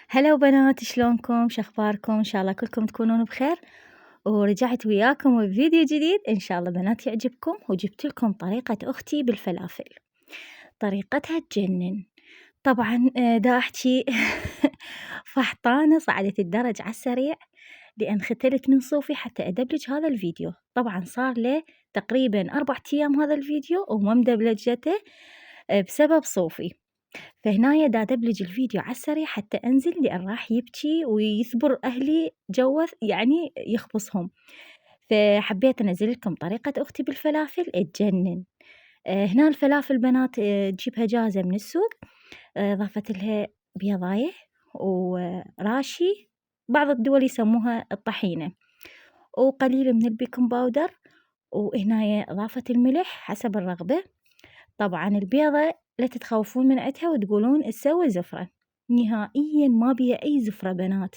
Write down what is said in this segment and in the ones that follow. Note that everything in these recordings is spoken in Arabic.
هلا وبنات، شلونكم؟ شخباركم؟ إن شاء الله كلكم تكونون بخير. ورجعت وياكم بفيديو جديد إن شاء الله بنات يعجبكم، وجبت لكم طريقة أختي بالفلافل. طريقتها تجنن طبعا. دا أحكي فحطانة صعدت الدرج على السريع لأن ختلت من صوفي حتى أدبلج هذا الفيديو. طبعا صار له تقريبا 4 أيام هذا الفيديو وما مدبلجته بسبب صوفي. فهنايا دا أدبلج الفيديو على السريع حتى أنزل لأن راح يبكي ويثبر أهلي جوث يعني يخبصهم. فحبيت أنزل لكم طريقة أختي بالفلافل تجنن. هنا الفلافل بنات تجيبها جاهزة من السوق. ضافت لها بيضاية وراشي، بعض الدول يسموها الطحينة، وقليل من البيكنج باودر، وهنايا ضافت الملح حسب الرغبة. طبعا البيضة لا تتخوفون من عدها وتقولون تسوي زفرة، نهائيا ما بيها أي زفرة بنات،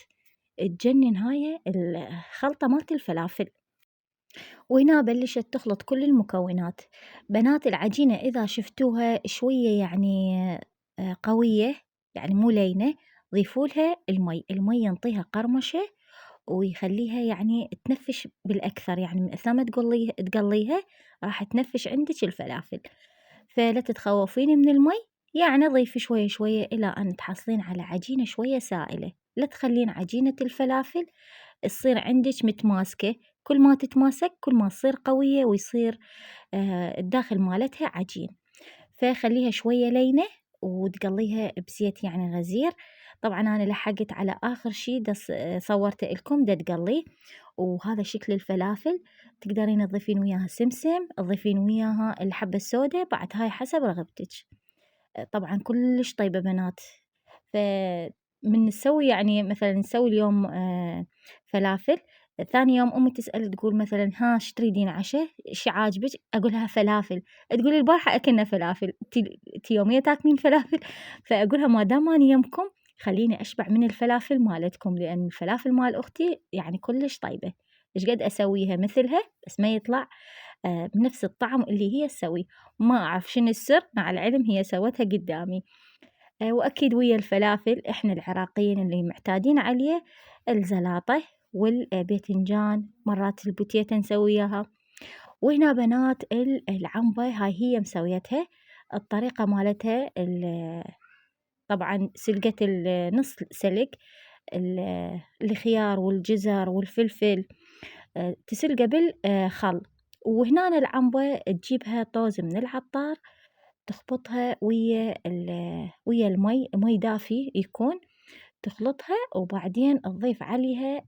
تجنن هاي الخلطة مالت الفلافل. وهنا بلشت تخلط كل المكونات. بنات العجينة إذا شفتوها شوية يعني قوية، يعني مو لينة، ضيفولها المي ينطيها قرمشة ويخليها يعني تنفش بالأكثر، يعني من أثناء ما تقليها راح تنفش عندك الفلافل. فلا تتخوفين من المي، يعني ضيفي شوية شوية إلى أن تحصلين على عجينة شوية سائلة. لا تخلين عجينة الفلافل تصير عندك متماسكة، كل ما تتماسك كل ما تصير قوية ويصير الداخل مالتها عجين. فخليها شوية لينة وتقليها بزيت يعني غزير. طبعا أنا لحقت على آخر شي صورته لكم تقلي. وهذا شكل الفلافل. تقدرين تضيفين وياها سمسم، تضيفين وياها الحبة السوداء بعد، هاي حسب رغبتك. طبعا كلش طيبة بنات. فمن نسوي يعني مثلا نسوي اليوم فلافل، ثاني يوم أمي تسأل تقول مثلا ها ايش تريدين عشاء؟ ايش عاجبك؟ أقولها فلافل. تقولي البارحة أكلنا فلافل، تي يومية تاكلين فلافل؟ فأقولها ما دام أنا يمكم خليني أشبع من الفلافل مالتكم، لأن الفلافل مال أختي يعني كلش طيبة. إيش قد أسويها مثلها بس ما يطلع بنفس الطعم اللي هي تسويه. ما أعرف شنو السر، مع العلم هي سوتها قدامي. وأكيد ويا الفلافل إحنا العراقيين اللي معتادين عليه الزلاطة والباذنجان، مرات البوتيتا نسويها. وهنا بنات العنبة هاي هي مسويتها. الطريقة مالتها طبعا سلقت النص سلق الخيار والجزر والفلفل، تسلقه بالخل. وهنا العنبة تجيبها طوز من العطار، تخبطها ويا المي، مي دافي يكون، تخلطها وبعدين تضيف عليها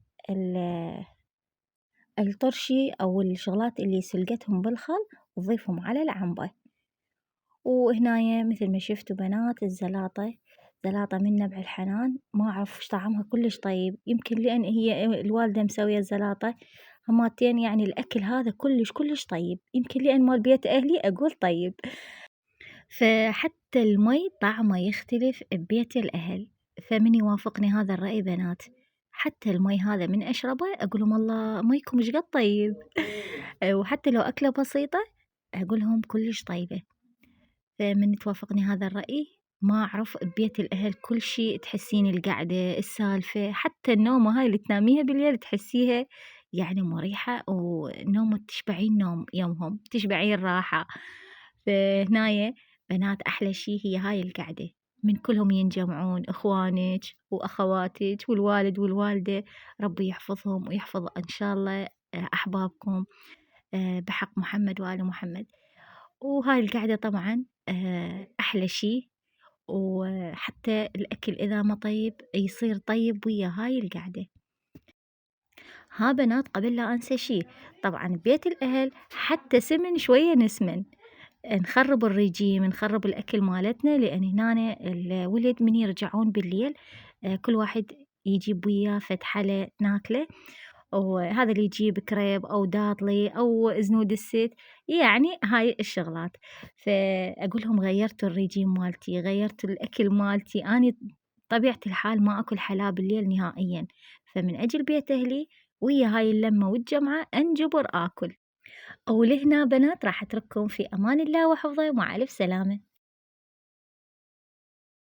الطرشي أو الشغلات اللي سلقتهم بالخل تضيفهم على العنبة. وهنايا مثل ما شفتوا بنات الزلاطة، زلاطة من نبع الحنان، ما أعرف وش طعمها كلش طيب، يمكن لأن هي الوالدة مسوية الزلاطة هماتين، يعني الأكل هذا كلش طيب، يمكن لأن مال بيت أهلي أقول طيب. فحتى المي طعمه يختلف ببيت الأهل. فمن يوافقني هذا الرأي بنات، حتى المي هذا من أشربه أقولهم الله ميكم إيش قد طيب. وحتى لو أكلة بسيطة أقولهم كلش طيبة. فمن توافقني هذا الرأي، ما أعرف ببيت الأهل كل شيء تحسين القعدة السالفة، حتى النومة هاي اللي تناميها بالليل تحسيها يعني مريحة، ونوم تشبعين نوم يومهم، تشبعين راحة. فهنايا بنات أحلى شي هي هاي القعدة، من كلهم ينجمعون، إخوانك وأخواتك والوالد والوالدة، ربي يحفظهم ويحفظ إن شاء الله أحبابكم بحق محمد وآل محمد. وهاي القعدة طبعا أحلى شي. وحتى الأكل إذا ما طيب يصير طيب ويا هاي القعدة. ها بنات قبل لا أنسى شي، طبعا بيت الأهل حتى سمن شوية نسمن، نخرب الرجيم، نخرب الأكل مالتنا، لأن هنا الولد من يرجعون بالليل كل واحد يجيب وياه فتحلة ناكله، وهذا اللي يجيب كريب أو داطلي أو زنود الست، يعني هاي الشغلات. فأقول لهم غيرت الرجيم مالتي، غيرت الأكل مالتي، أنا طبيعة الحال ما أكل حلا بالليل نهائيا، فمن أجل بيت أهلي ويا هاي اللمة والجمعة أنجبر آكل. ولهنا بنات راح أترككم في أمان الله وحفظه، ومع ألف سلامة.